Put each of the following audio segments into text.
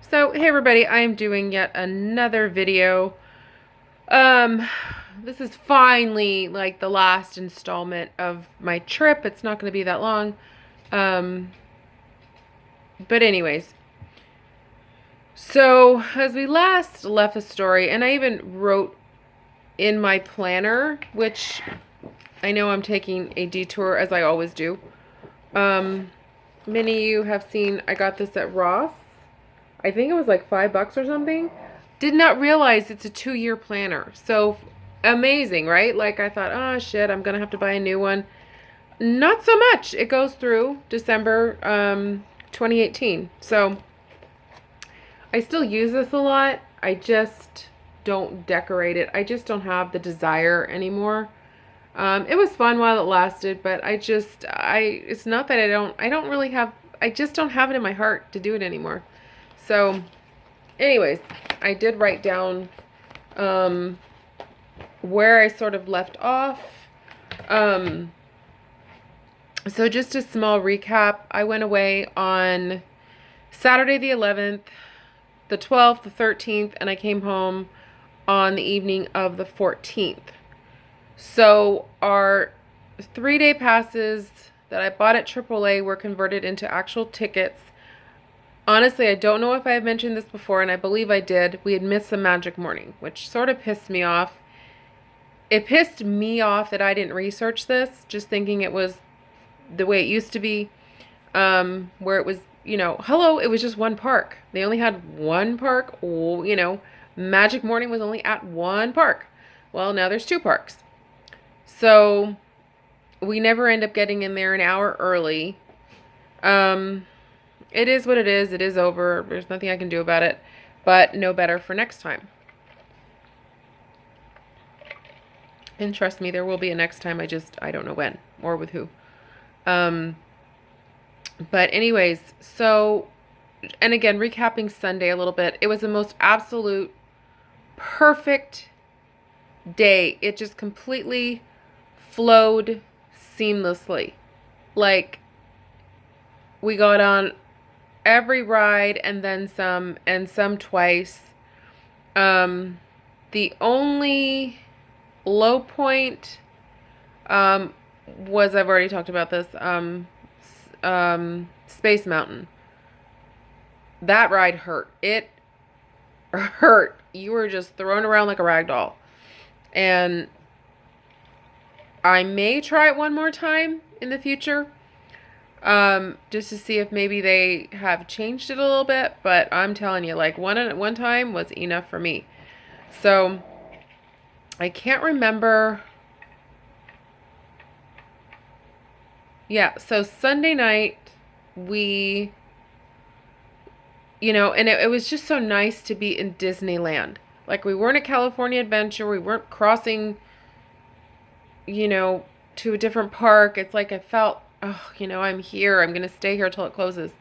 So, hey everybody, I am doing yet another video. Um, this is finally like the last installment of my trip. It's not going to be that long. Um, but anyways, so as we last left the story, and I even wrote in my planner, which I know I'm taking a detour as I always do. Many of you have seen I got this at Ross. I think it was like $5 or something. Did not realize it's a 2-year planner. So amazing, right? Like I thought, oh shit, I'm gonna have to buy a new one. Not so much. It goes through December 2018. So I still use this a lot. I just don't decorate it. I just don't have the desire anymore. It was fun while it lasted, but it's not that I don't really have, I just don't have it in my heart to do it anymore. So anyways, I did write down where I sort of left off. So just a small recap. I went away on Saturday the 11th, the 12th, the 13th, and I came home on the evening of the 14th. So our 3-day passes that I bought at AAA were converted into actual tickets. Honestly, I don't know if I have mentioned this before, and I believe I did. We had missed the Magic Morning, which sort of pissed me off. It pissed me off that I didn't research this, just thinking it was the way it used to be, where it was, hello, it was just one park. They only had one park. Magic Morning was only at one park. Well, now there's 2 parks. So we never end up getting in there an hour early. It is what it is. It is over. There's nothing I can do about it, but no better for next time. And trust me, there will be a next time. I don't know when or with who. But anyways, so, and again, recapping Sunday a little bit, it was the most absolute perfect day. It just completely flowed seamlessly. Like, we got on every ride and then some, and some twice. The only low point was, I've already talked about this, Space Mountain. That ride hurt. It hurt. You were just thrown around like a rag doll. And I may try it one more time in the future, just to see if maybe they have changed it a little bit. But I'm telling you, like one time was enough for me. So I can't remember. Yeah, so Sunday night we, and it was just so nice to be in Disneyland. Like, we weren't at California Adventure. We weren't crossing, to a different park. It's like I felt, I'm here. I'm going to stay here till it closes.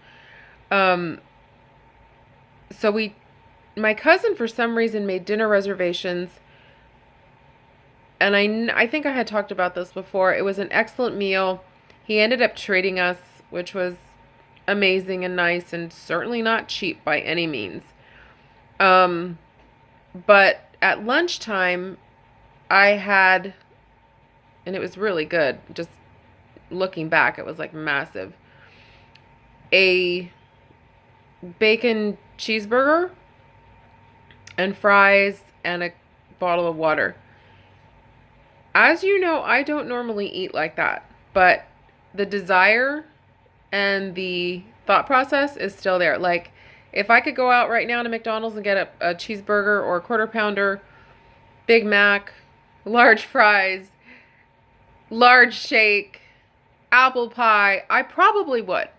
So my cousin, for some reason, made dinner reservations. And I think I had talked about this before. It was an excellent meal. He ended up treating us, which was amazing and nice and certainly not cheap by any means. But at lunchtime, I had, and it was really good, just looking back, it was like massive, a bacon cheeseburger and fries and a bottle of water. As you know, I don't normally eat like that, but the desire and the thought process is still there. Like, if I could go out right now to McDonald's and get a cheeseburger or a quarter pounder, Big Mac, large fries, large shake, apple pie, I probably would.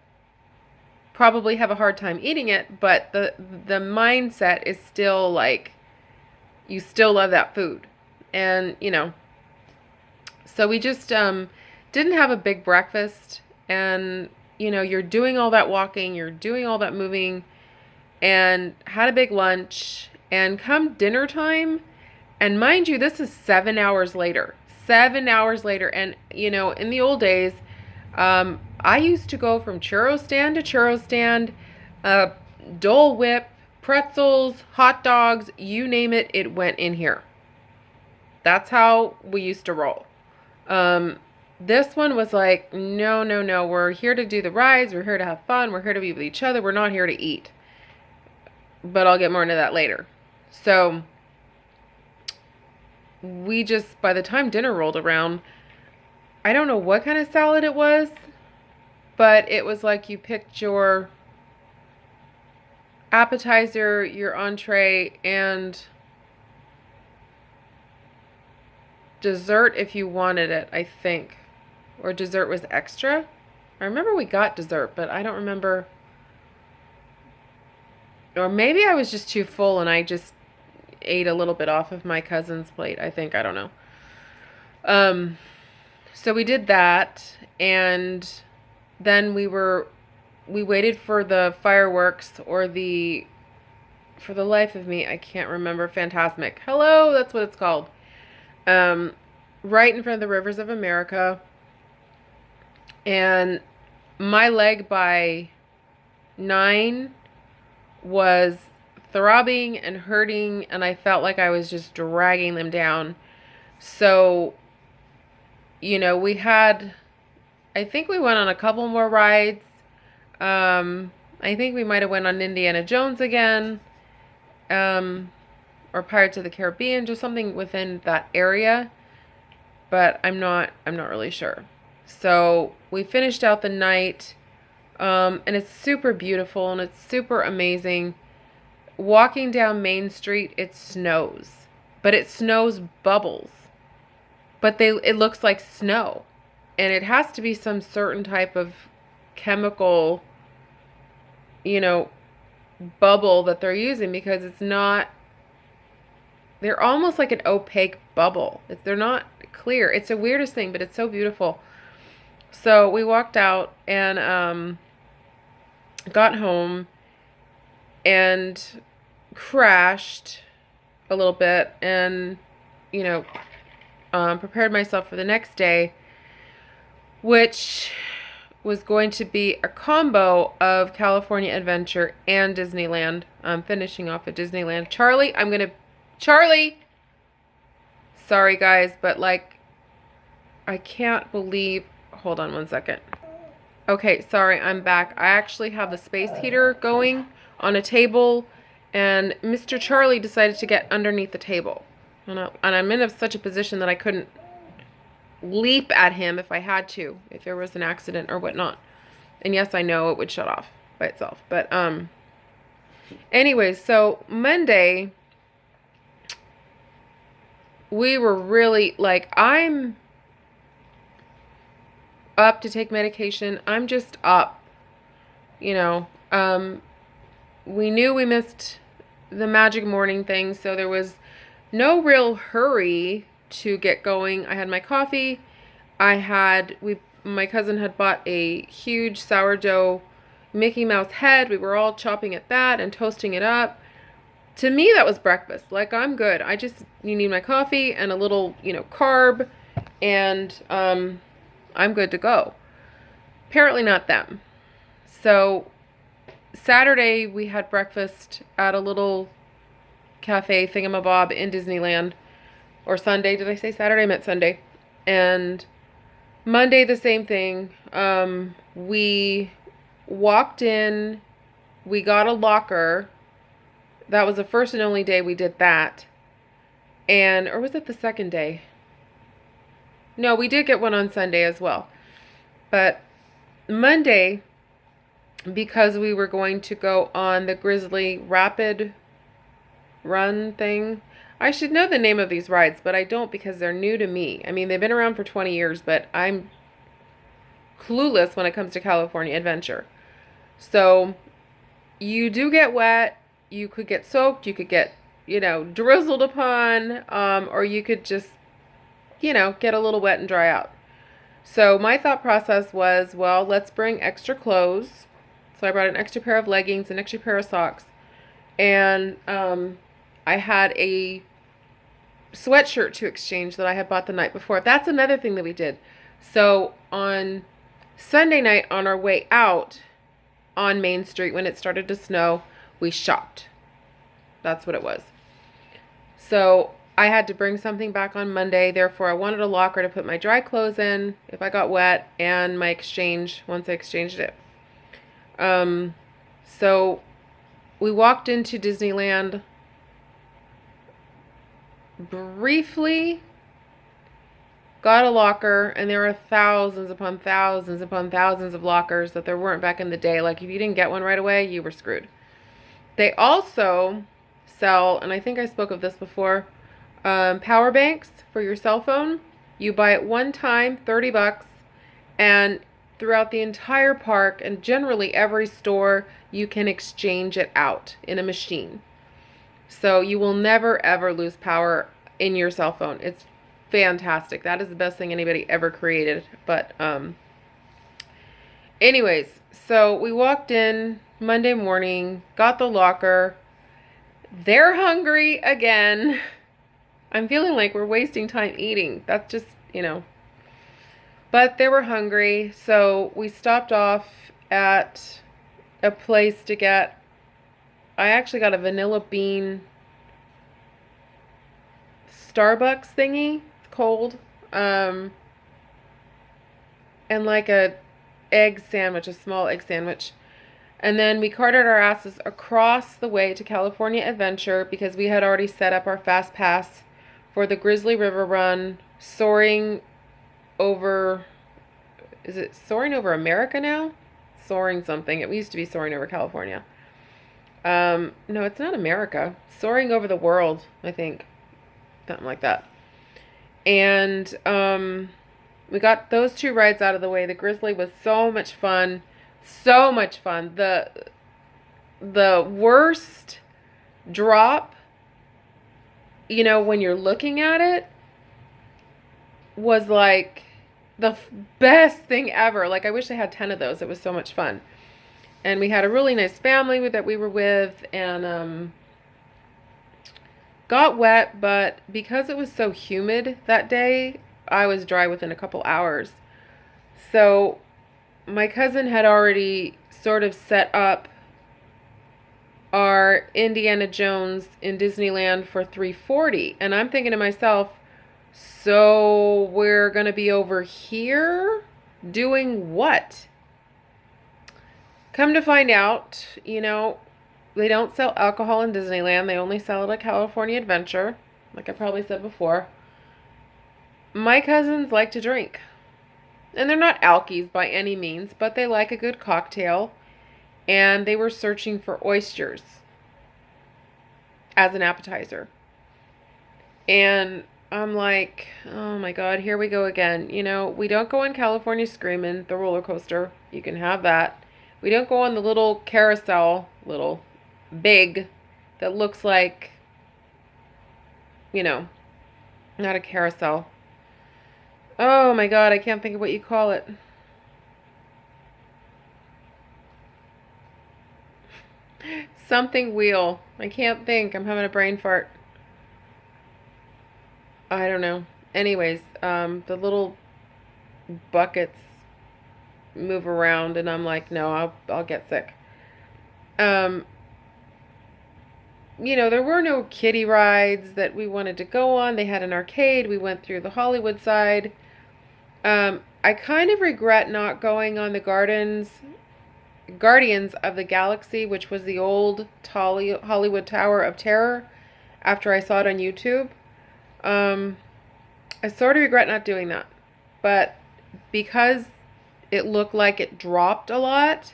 Probably have a hard time eating it, but the mindset is still like, you still love that food. And, so we just didn't have a big breakfast, and you're doing all that walking, you're doing all that moving, and had a big lunch. And come dinner time, and mind you, this is 7 hours later. 7 hours later, and in the old days, I used to go from churro stand to churro stand, Dole Whip, pretzels, hot dogs, you name it, it went in here. That's how we used to roll. This one was like, no, no, no. We're here to do the rides. We're here to have fun. We're here to be with each other. We're not here to eat. But I'll get more into that later. So we just, by the time dinner rolled around, I don't know what kind of salad it was, but it was like you picked your appetizer, your entree, and dessert if you wanted it, I think. Or dessert was extra. I remember we got dessert, but I don't remember. Or maybe I was just too full and I just ate a little bit off of my cousin's plate, I think. I don't know. So we did that, and then we waited for the fireworks, or for the life of me, I can't remember. Fantasmic. Hello, that's what it's called. Right in front of the Rivers of America. And my leg by 9 was throbbing and hurting, and I felt like I was just dragging them down. So, you know, I think we went on a couple more rides. I think we might have went on Indiana Jones again, or Pirates of the Caribbean, just something within that area, but I'm not really sure. So we finished out the night, and it's super beautiful and it's super amazing. Walking down Main Street, it snows, but it snows bubbles, but it looks like snow, and it has to be some certain type of chemical, you know, bubble that they're using, because they're almost like an opaque bubble. They're not clear. It's the weirdest thing, but it's so beautiful. So we walked out and got home and crashed a little bit, and, you know, prepared myself for the next day, which was going to be a combo of California Adventure and Disneyland. I'm finishing off at Disneyland. Charlie! Sorry, guys, but, like, I can't believe... Hold on one second. Okay, sorry, I'm back. I actually have the space heater going on a table, and Mr. Charlie decided to get underneath the table. And I'm in such a position that I couldn't leap at him if I had to, if there was an accident or whatnot. And yes, I know it would shut off by itself. But anyways, so Monday, we were really, like, I'm up to take medication. I'm just up, you know. We knew we missed the Magic Morning thing, so there was no real hurry to get going. I had my coffee. My cousin had bought a huge sourdough Mickey Mouse head. We were all chopping at that and toasting it up. To me, that was breakfast. Like, I'm good. You need my coffee and a little, you know, carb, and I'm good to go. Apparently not them. So Saturday we had breakfast at a little cafe thingamabob in Disneyland. Or Sunday. Did I say Saturday? I meant Sunday. And Monday the same thing. We walked in. We got a locker. That was the first and only day we did that. Or was it the second day? No, we did get one on Sunday as well. But Monday, because we were going to go on the Grizzly Rapid Run thing. I should know the name of these rides, but I don't, because they're new to me. I mean, they've been around for 20 years, but I'm clueless when it comes to California Adventure. So you do get wet. You could get soaked. You could get, you know, drizzled upon, or you could just, you know, get a little wet and dry out. So my thought process was, well, let's bring extra clothes. So I brought an extra pair of leggings, an extra pair of socks, and I had a sweatshirt to exchange that I had bought the night before. That's another thing that we did. So on Sunday night, on our way out on Main Street, when it started to snow, we shopped. That's what it was. So I had to bring something back on Monday. Therefore, I wanted a locker to put my dry clothes in if I got wet, and my exchange once I exchanged it. So we walked into Disneyland briefly, got a locker, and there are thousands upon thousands upon thousands of lockers that there weren't back in the day. Like, if you didn't get one right away, you were screwed. They also sell, and I think I spoke of this before, power banks for your cell phone. You buy it one time, $30, and throughout the entire park and generally every store, you can exchange it out in a machine. So you will never ever lose power in your cell phone. It's fantastic. That is the best thing anybody ever created. But anyways, so we walked in Monday morning, got the locker. They're hungry again. I'm feeling like we're wasting time eating. That's just, But they were hungry, so we stopped off at a place to get, I actually got a vanilla bean Starbucks thingy. It's cold. And like a egg sandwich, a small egg sandwich. And then we carted our asses across the way to California Adventure because we had already set up our fast pass for the Grizzly River Run, soaring over, is it soaring over America now? Soaring something. It used to be soaring over California. No, it's not America. Soaring over the world, I think. Something like that. And we got those two rides out of the way. The Grizzly was so much fun. So much fun. The worst drop, when you're looking at it, was like the best thing ever. Like, I wish I had 10 of those. It was so much fun. And we had a really nice family that we were with, and got wet, but because it was so humid that day, I was dry within a couple hours. So my cousin had already sort of set up our Indiana Jones in Disneyland for 340, and I'm thinking to myself, so we're going to be over here doing what? Come to find out, they don't sell alcohol in Disneyland. They only sell it at California Adventure, like I probably said before. My cousins like to drink. And they're not alkies by any means, but they like a good cocktail. And they were searching for oysters as an appetizer. And I'm like, oh my God, here we go again. We don't go on California Screamin', the roller coaster. You can have that. We don't go on the little carousel, little big, that looks like, not a carousel. Oh my God, I can't think of what you call it. Something wheel. I can't think. I'm having a brain fart. I don't know. Anyways, the little buckets move around, and I'm like, no, I'll get sick. There were no kiddie rides that we wanted to go on. They had an arcade. We went through the Hollywood side. I kind of regret not going on the Guardians of the Galaxy, which was the old Hollywood Tower of Terror, after I saw it on YouTube. I sort of regret not doing that. But because it looked like it dropped a lot,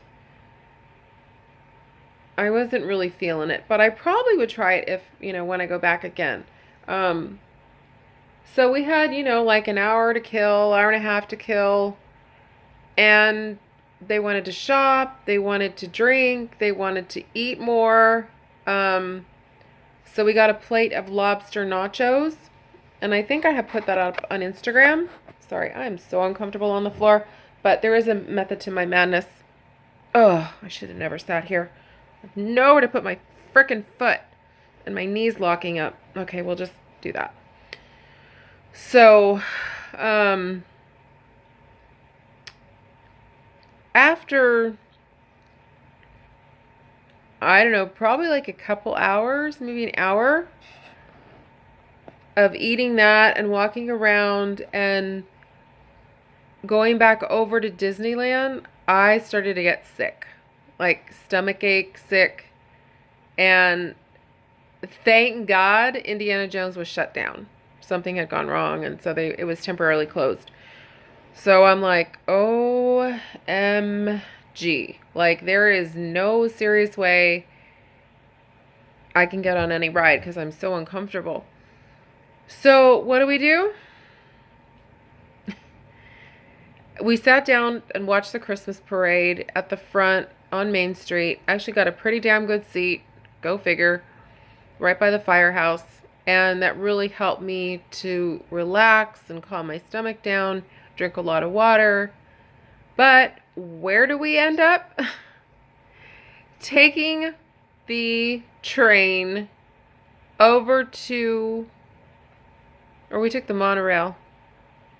I wasn't really feeling it. But I probably would try it if, when I go back again. So we had, like an hour to kill, hour and a half to kill. And they wanted to shop, they wanted to drink, they wanted to eat more. So we got a plate of lobster nachos. And I think I have put that up on Instagram. Sorry, I'm so uncomfortable on the floor. But there is a method to my madness. Oh, I should have never sat here. I have nowhere to put my frickin' foot. And my knees locking up. Okay, we'll just do that. So, after I don't know, probably like a couple hours, maybe an hour of eating that and walking around and going back over to Disneyland. I started to get sick, like stomach ache, sick, and thank God Indiana Jones was shut down. Something had gone wrong, and so it was temporarily closed. So I'm like, OMG. Like, there is no serious way I can get on any ride because I'm so uncomfortable. So what do? We sat down and watched the Christmas parade at the front on Main Street. Actually got a pretty damn good seat. Go figure. Right by the firehouse. And that really helped me to relax and calm my stomach down, drink a lot of water. But where do we end up? Taking the train over to, or we took the monorail.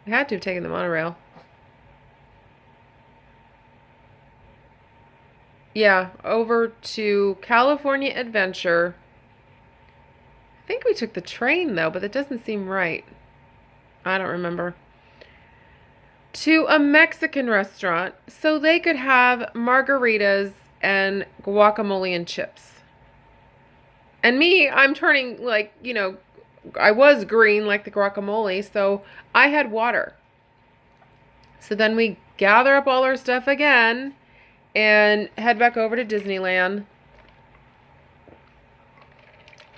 We had to have taken the monorail. Yeah, over to California Adventure. I think we took the train though, but that doesn't seem right. I don't remember. To a Mexican restaurant so they could have margaritas and guacamole and chips. And me, I'm turning like, I was green like the guacamole, so I had water. So then we gather up all our stuff again and head back over to Disneyland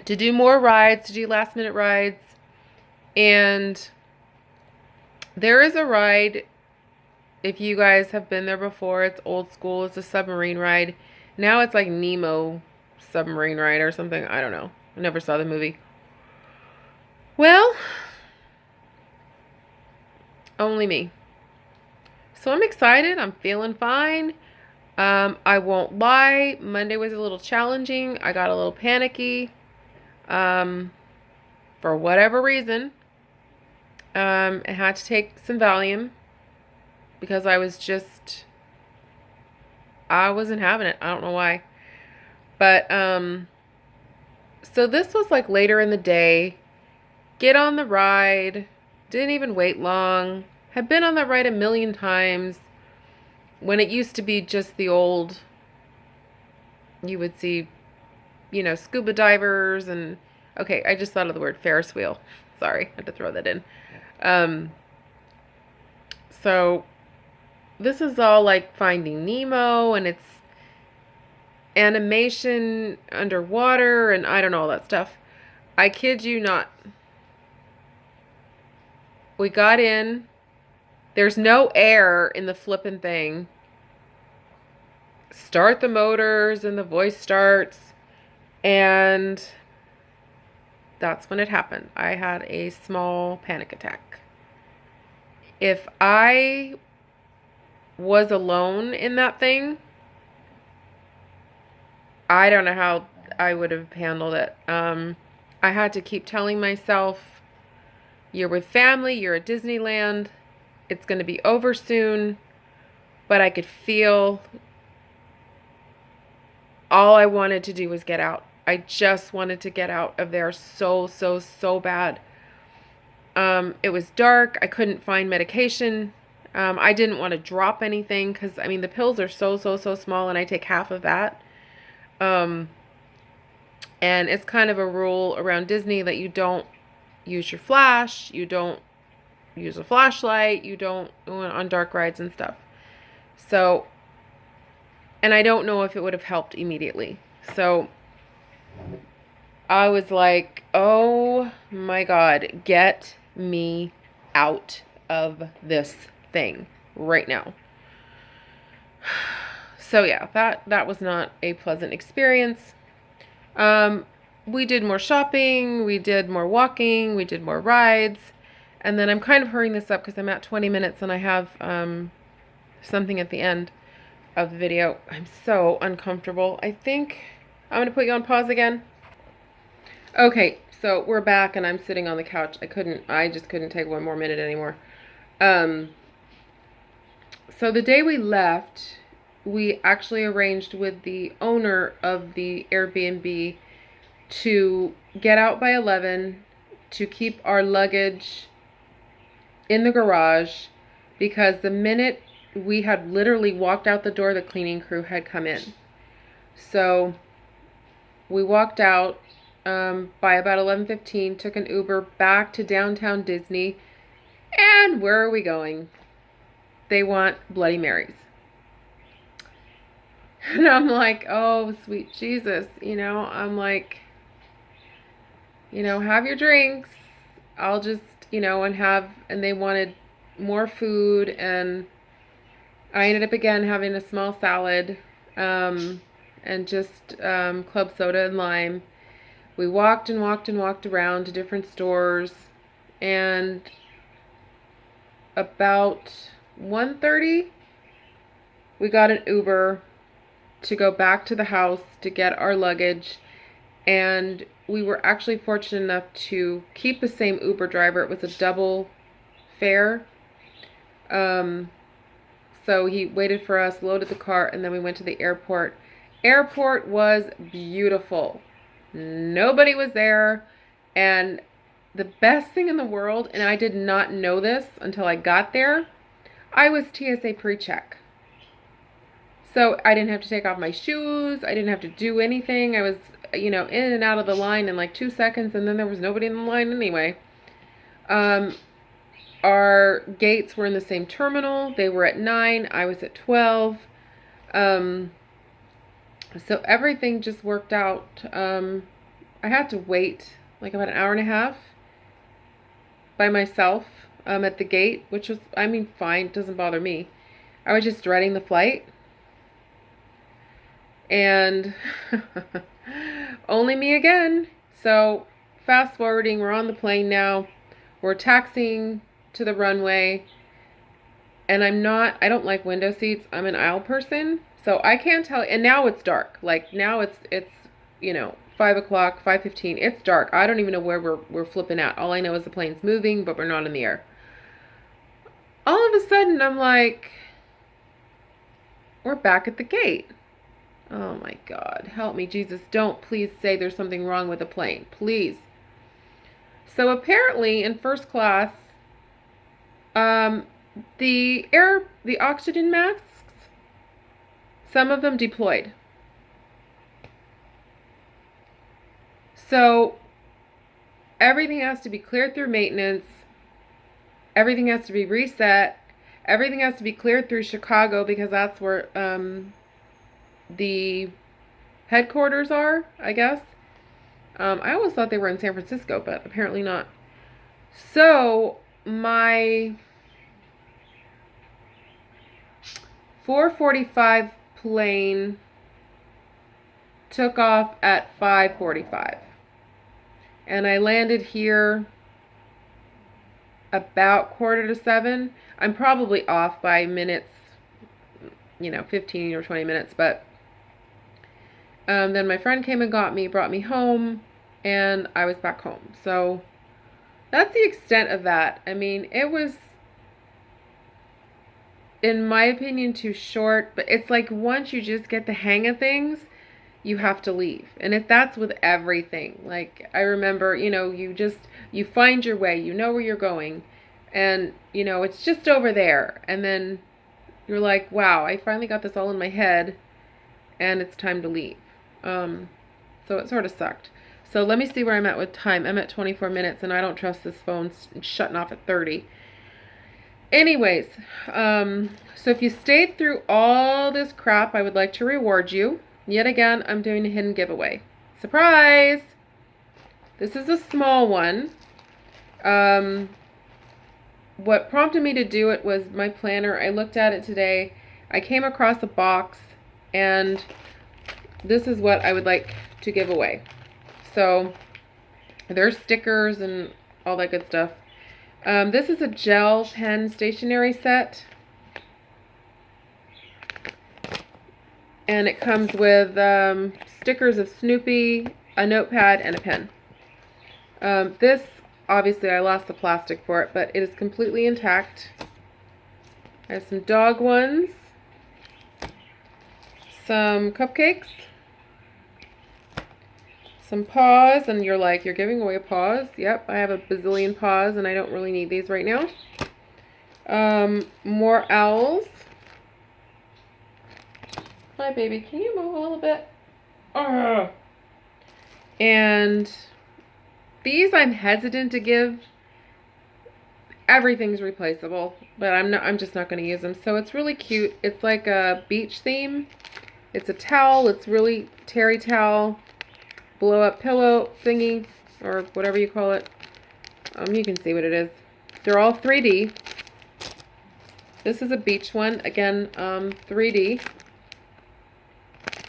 to do more rides, to do last minute rides. And there is a ride, if you guys have been there before, it's old school, it's a submarine ride. Now it's like Nemo submarine ride or something. I don't know. I never saw the movie. Well, only me. So I'm excited. I'm feeling fine. I won't lie. Monday was a little challenging. I got a little panicky. For whatever reason. I had to take some Valium because I wasn't having it. I don't know why. But, so this was like later in the day. Get on the ride. Didn't even wait long. Had been on that ride a million times. When it used to be just the old, you would see, scuba divers and, okay, I just thought of the word Ferris wheel. Sorry, I had to throw that in. So this is all like Finding Nemo, and it's animation underwater, and I don't know all that stuff. I kid you not. We got in. There's no air in the flippin' thing. Start the motors, and the voice starts, and that's when it happened. I had a small panic attack. If I was alone in that thing, I don't know how I would have handled it. I had to keep telling myself, you're with family, you're at Disneyland, it's going to be over soon. But I could feel all I wanted to do was get out. I just wanted to get out of there so, so, so bad. It was dark. I couldn't find medication. I didn't want to drop anything because, the pills are so, so, so small, and I take half of that. And it's kind of a rule around Disney that you don't use your flash, you don't use a flashlight, you don't on dark rides and stuff. So, and I don't know if it would have helped immediately. So I was like, oh my God, get me out of this thing right now. So yeah, that was not a pleasant experience. We did more shopping, we did more walking, we did more rides, and then I'm kind of hurrying this up because I'm at 20 minutes and I have something at the end of the video. I'm so uncomfortable. I think I'm going to put you on pause again. Okay, so we're back and I'm sitting on the couch. I just couldn't take one more minute anymore. So the day we left, we actually arranged with the owner of the Airbnb to get out by 11 to keep our luggage in the garage, because the minute we had literally walked out the door, the cleaning crew had come in. So we walked out by about 11:15, took an Uber back to downtown Disney, and where are we going? They want Bloody Marys. And I'm like, oh, sweet Jesus, I'm like, have your drinks. I'll just, and they wanted more food, and I ended up again having a small salad, and just club soda and lime. We walked and walked and walked around to different stores, and about 1:30, we got an Uber to go back to the house to get our luggage, and we were actually fortunate enough to keep the same Uber driver. It was a double fare. So he waited for us, loaded the car, and then we went to the airport. Airport was beautiful. Nobody was there, and the best thing in the world, and I did not know this until I got there, I was TSA pre-check. So I didn't have to take off my shoes. I didn't have to do anything. I was, in and out of the line in like 2 seconds, and then there was nobody in the line anyway. Our gates were in the same terminal. They were at 9. I was at 12. So everything just worked out. I had to wait like about an hour and a half by myself at the gate, which was, fine. It doesn't bother me. I was just dreading the flight. And only me again. So fast forwarding, we're on the plane now. We're taxiing to the runway. And I don't like window seats. I'm an aisle person. So I can't tell. And now it's dark. Like now it's 5 o'clock, 5:15. It's dark. I don't even know where we're flipping at. All I know is the plane's moving, but we're not in the air. All of a sudden, I'm like, we're back at the gate. Oh my God, help me, Jesus. Don't please say there's something wrong with the plane. Please. So apparently in first class, the oxygen masks, some of them deployed. So everything has to be cleared through maintenance. Everything has to be reset. Everything has to be cleared through Chicago, because that's where the headquarters are, I guess. I always thought they were in San Francisco, but apparently not. So my 4:45 plane took off at 5:45. And I landed here about 6:45. I'm probably off by minutes, 15 or 20 minutes, but then my friend came and got me, brought me home, and I was back home. So that's the extent of that. It was, in my opinion, too short, but it's like once you just get the hang of things, you have to leave. And if that's with everything, like I remember, you find your way, you know where you're going, and it's just over there, and then you're like, wow, I finally got this all in my head, and it's time to leave. So it sort of sucked. So let me see where I'm at with time. I'm at 24 minutes, and I don't trust this phone shutting off at 30. Anyways, so if you stayed through all this crap, I would like to reward you. Yet again, I'm doing a hidden giveaway. Surprise! This is a small one. What prompted me to do it was my planner. I looked at it today. I came across a box, and this is what I would like to give away. So there's stickers and all that good stuff. This is a gel pen stationery set. And it comes with stickers of Snoopy, a notepad, and a pen. This, obviously, I lost the plastic for it, but it is completely intact. I have some dog ones. some cupcakes, some paws, and you're like, you're giving away a paws. Yep, I have a bazillion paws and I don't really need these right now. More owls. Hi, baby. Can you move a little bit? And these I'm hesitant to give. Everything's replaceable, but I'm just not going to use them. So it's really cute. It's like a beach theme. It's a towel. It's really terry towel, blow up pillow thingy, or whatever you call it. You can see what it is. They're all 3D. This is a beach one. Again, 3D.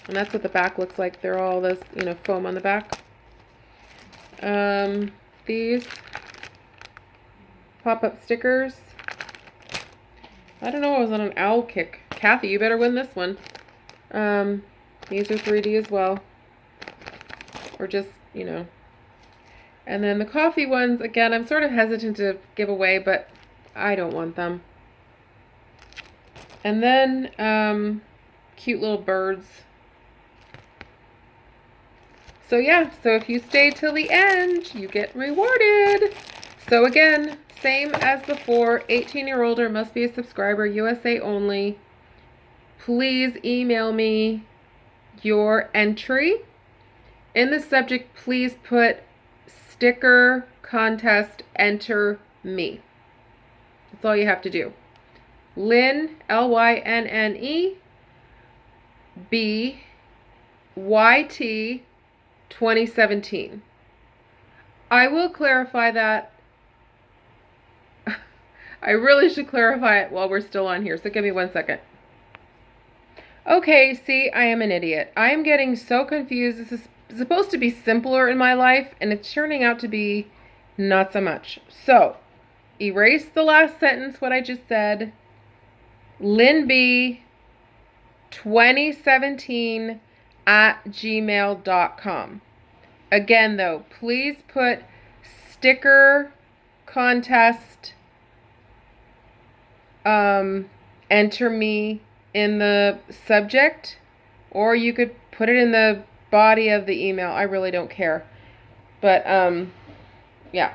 And that's what the back looks like. They're all this, you know, foam on the back. These pop-up stickers. I don't know, I was on an owl kick. Kathy, you better win this one. These are 3D as well. Or just, you know. And then the coffee ones, again, I'm sort of hesitant to give away, but I don't want them. And then, cute little birds. So yeah, so if you stay till the end, you get rewarded. So again, same as before, 18 or older, must be a subscriber, USA only. Please email me your entry. In the subject, please put sticker contest, enter me. That's all you have to do. Lynne, Lynnne, BYT 2017. I will clarify that. I really should clarify it while we're still on here, so give me 1 second. Okay, see, I am an idiot. I am getting so confused. This is supposed to be simpler in my life, and it's turning out to be not so much. So, erase the last sentence, what I just said. LynnB2017 at gmail.com. Again, though, please put sticker contest, enter me in the subject, or you could put it in the body of the email. I really don't care. But, yeah.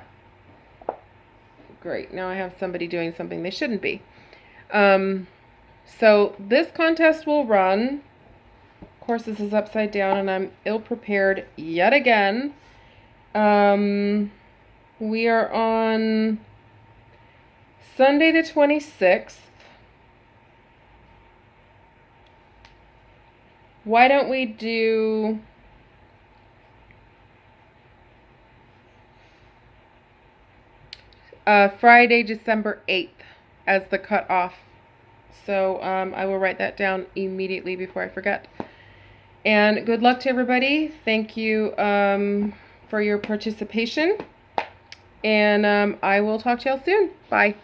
Great. Now I have somebody doing something they shouldn't be. So this contest will run. Of course, this is upside down and I'm ill-prepared yet again. We are on Sunday the 26th. Why don't we do Friday, December 8th as the cutoff? So I will write that down immediately before I forget. And good luck to everybody. Thank you for your participation. And I will talk to y'all soon. Bye.